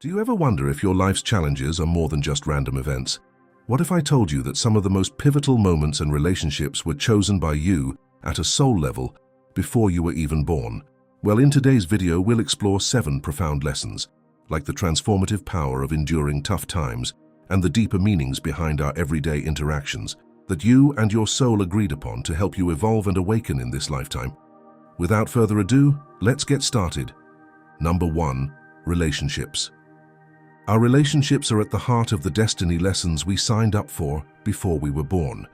Do you ever wonder if your life's challenges are more than just random events? What if I told you that some of the most pivotal moments and relationships were chosen by you at a soul level before you were even born? Well, in today's video, we'll explore 7 profound lessons, like the transformative power of enduring tough times and the deeper meanings behind our everyday interactions that you and your soul agreed upon to help you evolve and awaken in this lifetime. Without further ado, let's get started. Number 1. Relationships. Our relationships are at the heart of the destiny lessons we signed up for before we were born.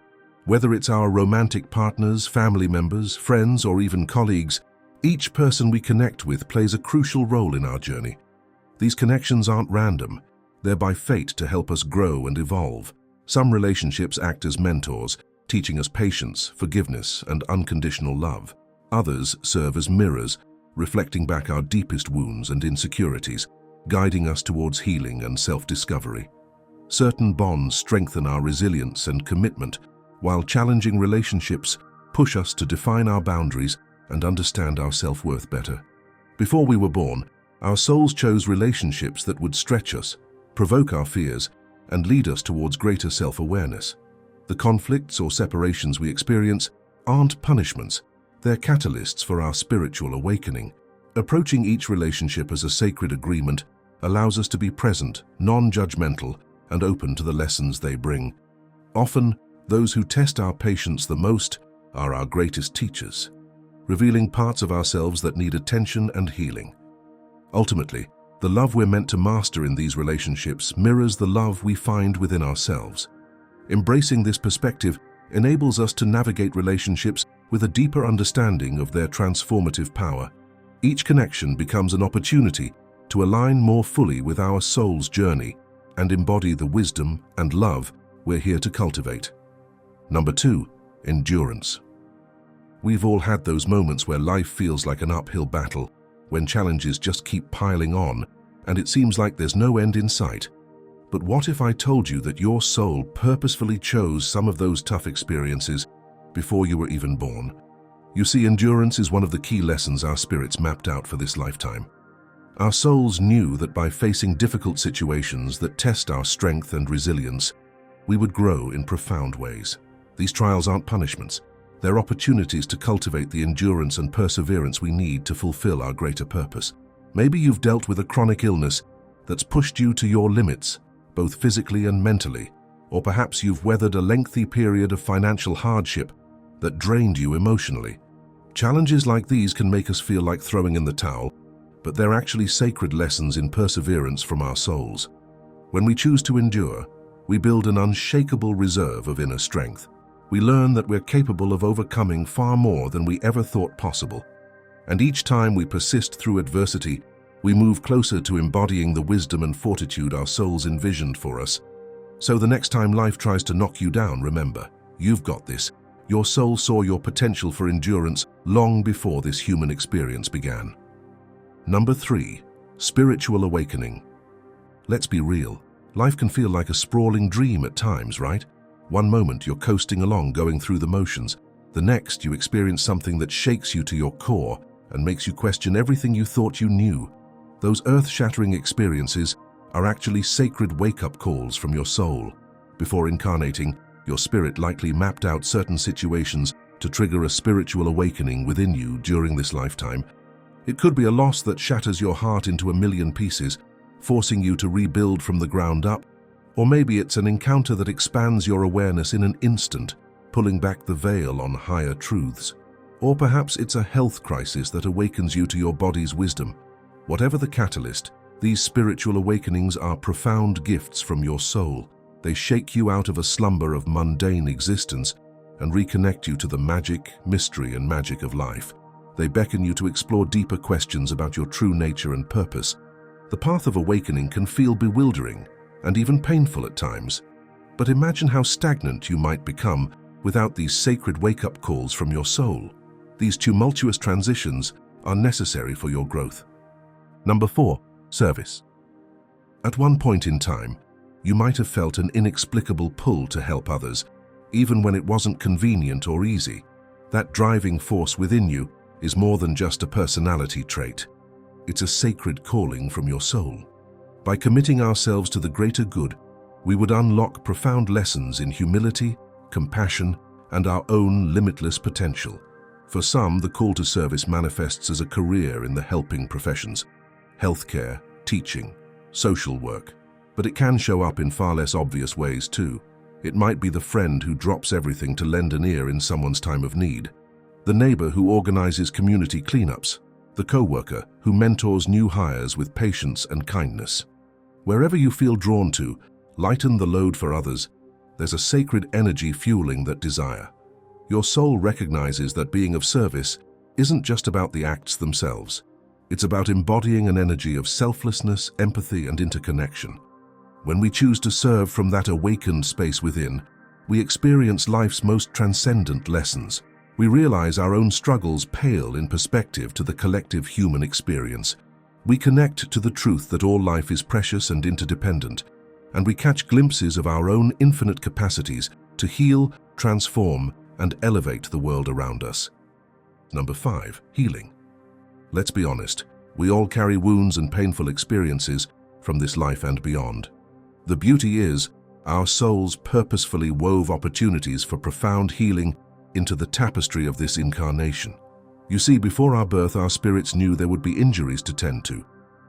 Whether it's our romantic partners, family members, friends, or even colleagues, each person we connect with plays a crucial role in our journey. These connections aren't random. They're by fate to help us grow and evolve. Some relationships act as mentors, teaching us patience, forgiveness, and unconditional love. Others serve as mirrors, reflecting back our deepest wounds and insecurities, guiding us towards healing and self-discovery. Certain bonds strengthen our resilience and commitment, while challenging relationships push us to define our boundaries and understand our self-worth better. Before we were born, our souls chose relationships that would stretch us, provoke our fears, and lead us towards greater self-awareness. The conflicts or separations we experience aren't punishments, they're catalysts for our spiritual awakening. Approaching each relationship as a sacred agreement allows us to be present, non-judgmental, and open to the lessons they bring. Often, those who test our patience the most are our greatest teachers, revealing parts of ourselves that need attention and healing. Ultimately, the love we're meant to master in these relationships mirrors the love we find within ourselves. Embracing this perspective enables us to navigate relationships with a deeper understanding of their transformative power. Each connection becomes an opportunity to align more fully with our soul's journey and embody the wisdom and love we're here to cultivate. Number 2. Endurance. We've all had those moments where life feels like an uphill battle, when challenges just keep piling on and it seems like there's no end in sight. But what if I told you that your soul purposefully chose some of those tough experiences before you were even born? You see, endurance is one of the key lessons our spirits mapped out for this lifetime. Our souls knew that by facing difficult situations that test our strength and resilience, we would grow in profound ways. These trials aren't punishments. They're opportunities to cultivate the endurance and perseverance we need to fulfill our greater purpose. Maybe you've dealt with a chronic illness that's pushed you to your limits, both physically and mentally, or perhaps you've weathered a lengthy period of financial hardship that drained you emotionally. Challenges like these can make us feel like throwing in the towel, but they're actually sacred lessons in perseverance from our souls. When we choose to endure, we build an unshakable reserve of inner strength. We learn that we're capable of overcoming far more than we ever thought possible. And each time we persist through adversity, we move closer to embodying the wisdom and fortitude our souls envisioned for us. So the next time life tries to knock you down, remember, you've got this. Your soul saw your potential for endurance long before this human experience began. Number 3. Spiritual awakening. Let's be real. Life can feel like a sprawling dream at times, right? One moment you're coasting along, going through the motions. The next you experience something that shakes you to your core and makes you question everything you thought you knew. Those earth-shattering experiences are actually sacred wake-up calls from your soul. Before incarnating, your spirit likely mapped out certain situations to trigger a spiritual awakening within you during this lifetime. It could be a loss that shatters your heart into a million pieces, forcing you to rebuild from the ground up. Or maybe it's an encounter that expands your awareness in an instant, pulling back the veil on higher truths. Or perhaps it's a health crisis that awakens you to your body's wisdom. Whatever the catalyst, these spiritual awakenings are profound gifts from your soul. They shake you out of a slumber of mundane existence and reconnect you to the magic, mystery, and magic of life. They beckon you to explore deeper questions about your true nature and purpose. The path of awakening can feel bewildering and even painful at times. But imagine how stagnant you might become without these sacred wake-up calls from your soul. These tumultuous transitions are necessary for your growth. Number 4. Service. At one point in time, you might have felt an inexplicable pull to help others, even when it wasn't convenient or easy. That driving force within you is more than just a personality trait. It's a sacred calling from your soul. By committing ourselves to the greater good, we would unlock profound lessons in humility, compassion, and our own limitless potential. For some, the call to service manifests as a career in the helping professions, healthcare, teaching, social work. But it can show up in far less obvious ways too. It might be the friend who drops everything to lend an ear in someone's time of need, the neighbor who organizes community cleanups, the co-worker who mentors new hires with patience and kindness. Wherever you feel drawn to, lighten the load for others. There's a sacred energy fueling that desire. Your soul recognizes that being of service isn't just about the acts themselves. It's about embodying an energy of selflessness, empathy, and interconnection. When we choose to serve from that awakened space within, we experience life's most transcendent lessons. We realize our own struggles pale in perspective to the collective human experience. We connect to the truth that all life is precious and interdependent, and we catch glimpses of our own infinite capacities to heal, transform, and elevate the world around us. Number 5, healing. Let's be honest, we all carry wounds and painful experiences from this life and beyond. The beauty is, our souls purposefully wove opportunities for profound healing into the tapestry of this incarnation. You see, before our birth, our spirits knew there would be injuries to tend to,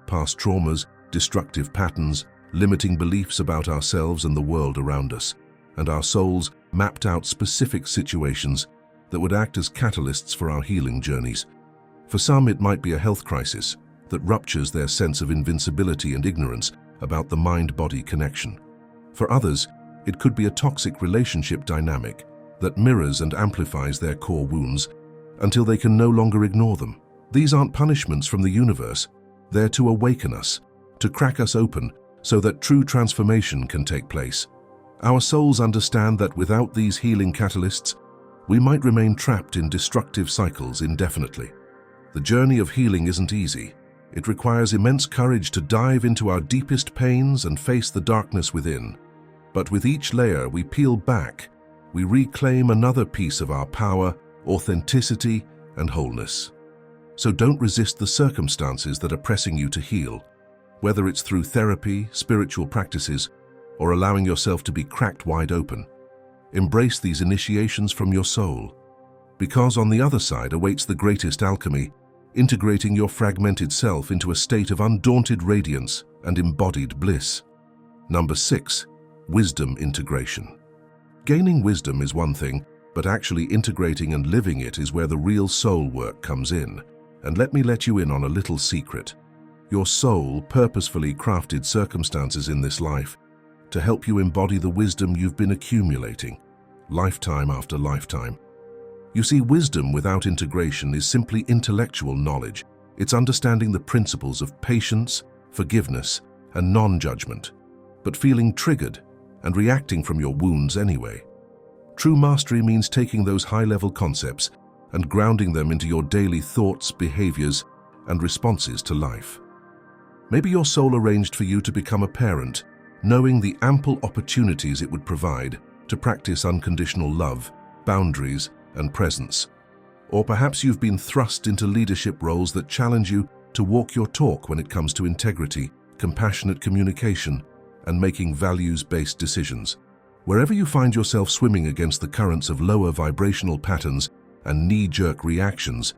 past traumas, destructive patterns, limiting beliefs about ourselves and the world around us, and our souls mapped out specific situations that would act as catalysts for our healing journeys. For some, it might be a health crisis that ruptures their sense of invincibility and ignorance about the mind-body connection. For others, it could be a toxic relationship dynamic that mirrors and amplifies their core wounds until they can no longer ignore them. These aren't punishments from the universe. They're to awaken us, to crack us open so that true transformation can take place. Our souls understand that without these healing catalysts, we might remain trapped in destructive cycles indefinitely. The journey of healing isn't easy. It requires immense courage to dive into our deepest pains and face the darkness within. But with each layer we peel back, we reclaim another piece of our power, authenticity, and wholeness. So don't resist the circumstances that are pressing you to heal, whether it's through therapy, spiritual practices, or allowing yourself to be cracked wide open. Embrace these initiations from your soul, because on the other side awaits the greatest alchemy, integrating your fragmented self into a state of undaunted radiance and embodied bliss. Number 6, wisdom integration. Gaining wisdom is one thing, but actually integrating and living it is where the real soul work comes in. And let me let you in on a little secret. Your soul purposefully crafted circumstances in this life to help you embody the wisdom you've been accumulating, lifetime after lifetime. You see, wisdom without integration is simply intellectual knowledge. It's understanding the principles of patience, forgiveness, and non-judgment, but feeling triggered and reacting from your wounds anyway. True mastery means taking those high-level concepts and grounding them into your daily thoughts, behaviors, and responses to life. Maybe your soul arranged for you to become a parent, knowing the ample opportunities it would provide to practice unconditional love, boundaries, and presence. Or perhaps you've been thrust into leadership roles that challenge you to walk your talk when it comes to integrity, compassionate communication, and making values-based decisions. Wherever you find yourself swimming against the currents of lower vibrational patterns and knee-jerk reactions,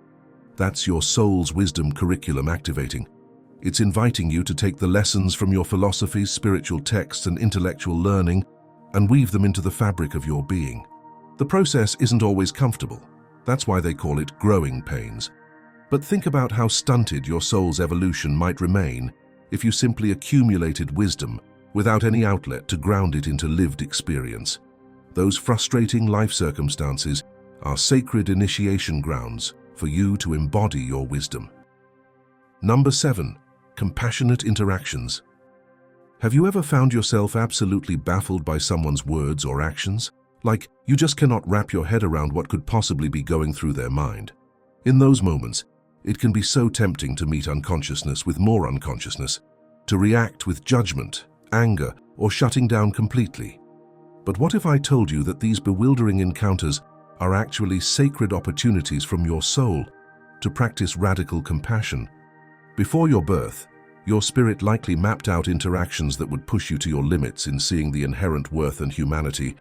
that's your soul's wisdom curriculum activating. It's inviting you to take the lessons from your philosophies, spiritual texts, and intellectual learning and weave them into the fabric of your being. The process isn't always comfortable. That's why they call it growing pains. But think about how stunted your soul's evolution might remain if you simply accumulated wisdom without any outlet to ground it into lived experience. Those frustrating life circumstances are sacred initiation grounds for you to embody your wisdom. Number 7, compassionate interactions. Have you ever found yourself absolutely baffled by someone's words or actions? Like, you just cannot wrap your head around what could possibly be going through their mind. In those moments, it can be so tempting to meet unconsciousness with more unconsciousness, to react with judgment, anger, or shutting down completely. But what if I told you that these bewildering encounters are actually sacred opportunities from your soul to practice radical compassion? Before your birth, Your spirit likely mapped out interactions that would push you to your limits in seeing the inherent worth and humanity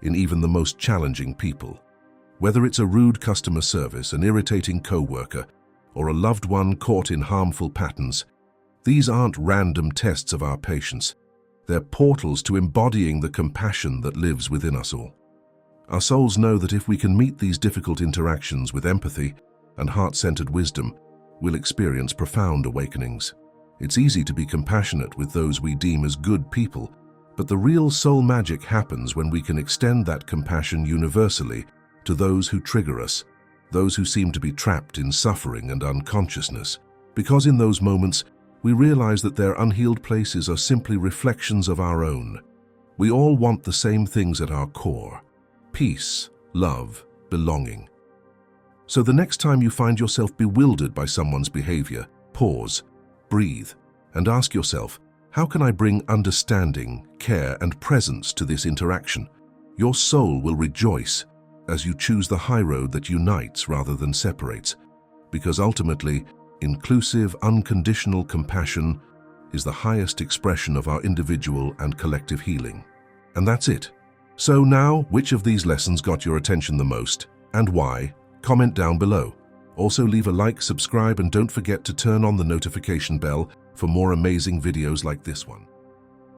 in even the most challenging people. Whether it's a rude customer service, an irritating coworker, or a loved one caught in harmful patterns, these aren't random tests of our patience. They're portals to embodying the compassion that lives within us all. Our souls know that if we can meet these difficult interactions with empathy and heart-centered wisdom, we'll experience profound awakenings. It's easy to be compassionate with those we deem as good people, but the real soul magic happens when we can extend that compassion universally to those who trigger us, those who seem to be trapped in suffering and unconsciousness. Because in those moments, we realize that their unhealed places are simply reflections of our own. We all want the same things at our core: peace, love, belonging. So the next time you find yourself bewildered by someone's behavior, pause, breathe, and ask yourself, how can I bring understanding, care, and presence to this interaction? Your soul will rejoice as you choose the high road that unites rather than separates, because ultimately, inclusive, unconditional compassion is the highest expression of our individual and collective healing. And that's it. So now, which of these lessons got your attention the most, and why? Comment down below. Also leave a like, subscribe, and don't forget to turn on the notification bell for more amazing videos like this one.